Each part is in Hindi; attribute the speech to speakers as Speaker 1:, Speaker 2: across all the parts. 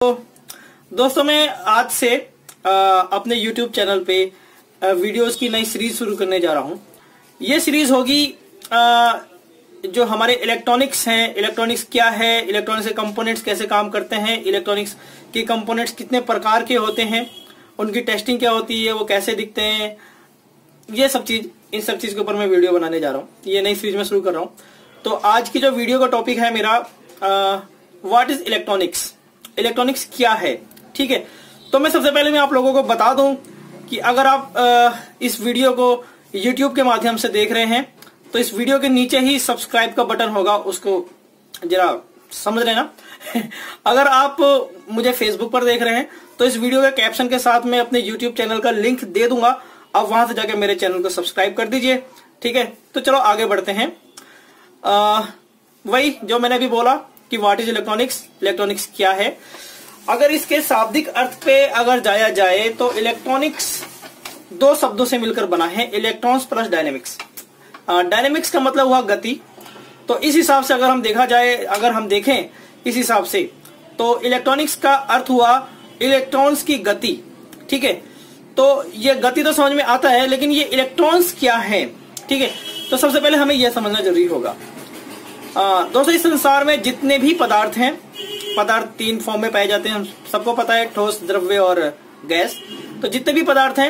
Speaker 1: दोस्तों मैं आज से अपने YouTube चैनल पे वीडियोस की नई सीरीज शुरू करने जा रहा हूँ। ये सीरीज होगी जो हमारे इलेक्ट्रॉनिक्स हैं, इलेक्ट्रॉनिक्स क्या है, इलेक्ट्रॉनिक्स के कंपोनेंट्स कैसे काम करते हैं, इलेक्ट्रॉनिक्स के कंपोनेंट्स कितने प्रकार के होते हैं, उनकी टेस्टिंग क्या होती है, वो कैसे दिखते हैं, ये सब चीज, इन सब चीज के ऊपर मैं वीडियो बनाने जा रहा हूँ। ये नई सीरीज में शुरू कर रहा हूँ। तो आज की जो वीडियो का टॉपिक है मेरा व्हाट इज इलेक्ट्रॉनिक्स, इलेक्ट्रॉनिक्स क्या है। ठीक है, तो मैं सबसे पहले मैं आप लोगों को बता दूं कि अगर आप इस वीडियो को YouTube के माध्यम से देख रहे हैं तो इस वीडियो के नीचे ही सब्सक्राइब का बटन होगा, उसको जरा समझ लेना। अगर आप मुझे फेसबुक पर देख रहे हैं तो इस वीडियो के कैप्शन के साथ मैं अपने YouTube चैनल का लिंक दे दूंगा, आप वहां से जाके मेरे चैनल को सब्सक्राइब कर दीजिए। ठीक है, तो चलो आगे बढ़ते हैं। वही जो मैंने अभी बोला कि व्हाट इज इलेक्ट्रॉनिक्स, इलेक्ट्रॉनिक्स क्या है। अगर इसके शाब्दिक अर्थ पे अगर जाया जाए तो इलेक्ट्रॉनिक्स दो शब्दों से मिलकर बना है, इलेक्ट्रॉन्स प्लस डायनेमिक्स। डायनेमिक्स का मतलब हुआ गति, तो इस हिसाब से अगर हम देखा जाए, अगर हम देखें इस हिसाब से तो इलेक्ट्रॉनिक्स का अर्थ हुआ इलेक्ट्रॉन्स की गति। ठीक है, तो ये गति तो समझ में आता है, लेकिन ये इलेक्ट्रॉन्स क्या है। ठीक है, तो सबसे पहले हमें यह समझना जरूरी होगा। दोस्तों इस संसार में जितने भी पदार्थ हैं, पदार्थ तीन फॉर्म में पाए जाते हैं, हम सबको पता है, ठोस, द्रव्य और गैस। तो जितने भी पदार्थ हैं,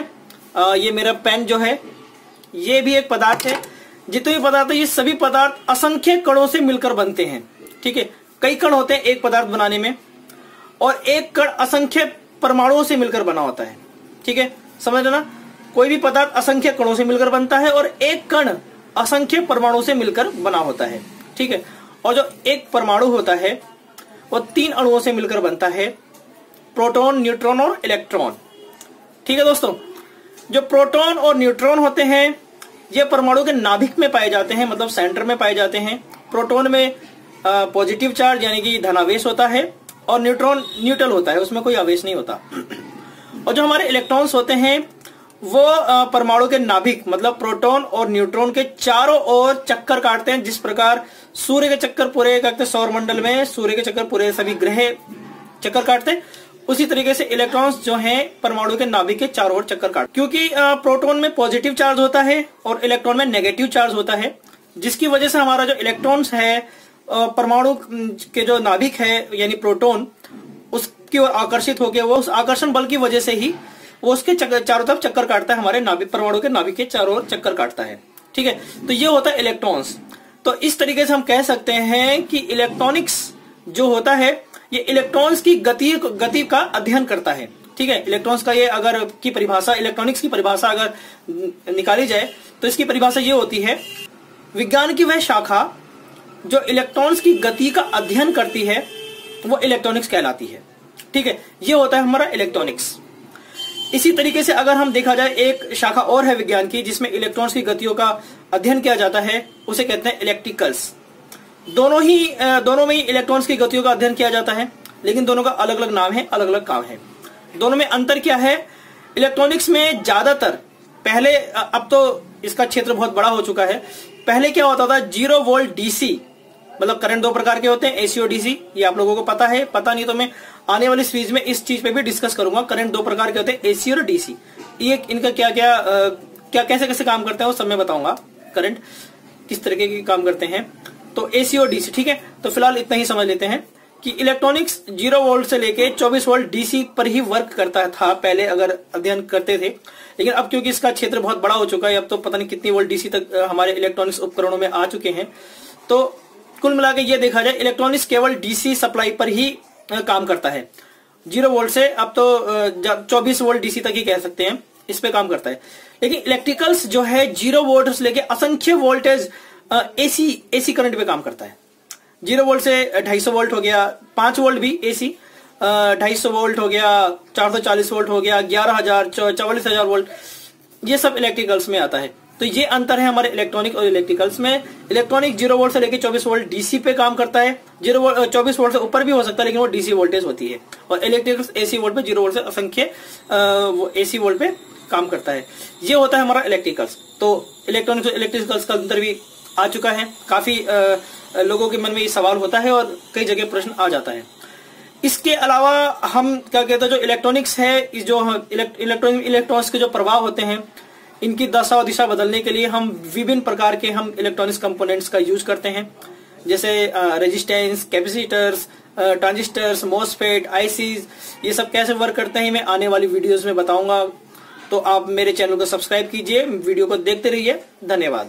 Speaker 1: ये मेरा पेन जो है ये भी एक पदार्थ है। जितने भी पदार्थ है ये सभी पदार्थ असंख्य कणों से मिलकर बनते हैं। ठीक है, कई कण होते हैं एक पदार्थ बनाने में, और एक कण असंख्य परमाणुओं से मिलकर बना होता है। ठीक है, समझ लेना, कोई भी पदार्थ असंख्य कणों से मिलकर बनता है और एक कण असंख्य परमाणुओं से मिलकर बना होता है। ठीक है, और जो एक परमाणु होता है वो तीन अणुओं से मिलकर बनता है, प्रोटॉन, न्यूट्रॉन और इलेक्ट्रॉन। ठीक है दोस्तों, जो प्रोटॉन और न्यूट्रॉन होते हैं ये परमाणु के नाभिक में पाए जाते हैं, मतलब सेंटर में पाए जाते हैं। प्रोटॉन में पॉजिटिव चार्ज यानी कि धनावेश होता है, और न्यूट्रॉन न्यूट्रल होता है, उसमें कोई आवेश नहीं होता। और जो हमारे इलेक्ट्रॉन्स होते हैं वो परमाणु के नाभिक मतलब प्रोटॉन और न्यूट्रॉन के चारों ओर चक्कर काटते हैं। जिस प्रकार सूर्य के चक्कर पूरे करते सौर मंडल में, सूर्य के चक्कर पूरे सभी ग्रह चक्कर काटते हैं, उसी तरीके से इलेक्ट्रॉन्स जो हैं परमाणु के नाभिक के चारों ओर चक्कर काटते हैं। क्योंकि प्रोटॉन में पॉजिटिव चार्ज होता है और इलेक्ट्रॉन में नेगेटिव चार्ज होता है, जिसकी वजह से हमारा जो इलेक्ट्रॉन्स है परमाणु के जो नाभिक है यानी प्रोटॉन, उसकी ओर आकर्षित होकर वो उस आकर्षण बल की वजह से ही वो उसके चारों तरफ चक्कर काटता है, हमारे नाभिक, परमाणु के नाभिक के चारों ओर चक्कर काटता है। ठीक है, तो ये होता है इलेक्ट्रॉन्स। तो इस तरीके से हम कह सकते हैं कि इलेक्ट्रॉनिक्स जो होता है ये इलेक्ट्रॉन्स की गति का अध्ययन करता है। ठीक है, इलेक्ट्रॉन्स का ये अगर की परिभाषा, इलेक्ट्रॉनिक्स की परिभाषा अगर निकाली जाए तो इसकी परिभाषा ये होती है, विज्ञान की वह शाखा जो इलेक्ट्रॉन्स की गति का अध्ययन करती है वो इलेक्ट्रॉनिक्स कहलाती है। ठीक है, ये होता है हमारा इलेक्ट्रॉनिक्स। इसी तरीके से अगर हम देखा जाए एक शाखा और है विज्ञान की जिसमें इलेक्ट्रॉन्स की गतियों का अध्ययन किया जाता है, उसे कहते हैं इलेक्ट्रिकल्स। दोनों में ही इलेक्ट्रॉन्स की गतियों का अध्ययन किया जाता है, लेकिन दोनों का अलग अलग नाम है, अलग अलग काम है। दोनों में अंतर क्या है? इलेक्ट्रॉनिक्स में ज्यादातर पहले, अब तो इसका क्षेत्र बहुत बड़ा हो चुका है, पहले क्या होता था 0 वोल्ट डीसी, मतलब करंट दो प्रकार के होते हैं, एसी और डीसी। ये आप लोगों को पता है, पता नहीं तो मैं आने वाली सीरीज में इस चीज पे भी डिस्कस करूंगा। करंट दो प्रकार के होते हैं, एसी और डीसी। ये इनका क्या कैसे कैसे काम करते हैं वो सब मैं बताऊंगा, करंट किस तरीके के काम करते हैं। तो एसी और डीसी। ठीक है, तो फिलहाल इतना ही समझ लेते हैं कि इलेक्ट्रॉनिक्स 0 वोल्ट से लेके 24 वोल्ट डीसी पर ही वर्क करता था पहले, अगर अध्ययन करते थे। लेकिन अब क्योंकि इसका क्षेत्र बहुत बड़ा हो चुका है, अब तो पता नहीं कितनी वोल्ट डीसी तक हमारे इलेक्ट्रॉनिक्स उपकरणों में आ चुके हैं। तो कुल मिला के ये देखा जाए इलेक्ट्रॉनिक्स केवल डीसी सप्लाई पर ही काम करता है। 0 वोल्ट से अब तो 24 वोल्ट डीसी तक ही कह सकते हैं, इस पे काम करता है। लेकिन इलेक्ट्रिकल्स जो है 0 वोल्ट से लेके असंख्य वोल्टेज एसी करंट पे काम करता है। 0 वोल्ट से 250 वोल्ट हो गया, 5 वोल्ट भी एसी, 250 वोल्ट हो गया, 440 वोल्ट हो गया, 11,000, 44,000 वोल्ट, ये सब इलेक्ट्रिकल्स में आता है। तो ये अंतर है हमारे इलेक्ट्रॉनिक और इलेक्ट्रिकल्स में। इलेक्ट्रॉनिक 0 वोल्ट से लेकर 24 वोल्ट डीसी पे काम करता है, 24 वोल्ट से ऊपर भी हो सकता है, लेकिन वो डीसी वोल्टेज होती है। और इलेक्ट्रिकल्स एसी वोल्ट पे 0 वोल्ट से असंख्य वो एसी वोल्ट पे काम करता है। ये होता है हमारा इलेक्ट्रिकल्स। तो इलेक्ट्रॉनिक्स और इलेक्ट्रिकल्स का अंतर भी आ चुका है, काफी लोगों के मन में ये सवाल होता है और कई जगह प्रश्न आ जाता है। इसके अलावा हम क्या कहते हैं, जो इलेक्ट्रॉनिक्स है, जो इलेक्ट्रॉनिक्स के जो प्रभाव होते हैं, इनकी दशा और दिशा बदलने के लिए हम विभिन्न प्रकार के हम इलेक्ट्रॉनिक्स कंपोनेंट्स का यूज करते हैं, जैसे resistance, capacitors, transistors, MOSFET, ICs, ये सब कैसे वर्क करते हैं मैं आने वाली वीडियोस में बताऊंगा। तो आप मेरे चैनल को सब्सक्राइब कीजिए, वीडियो को देखते रहिए। धन्यवाद।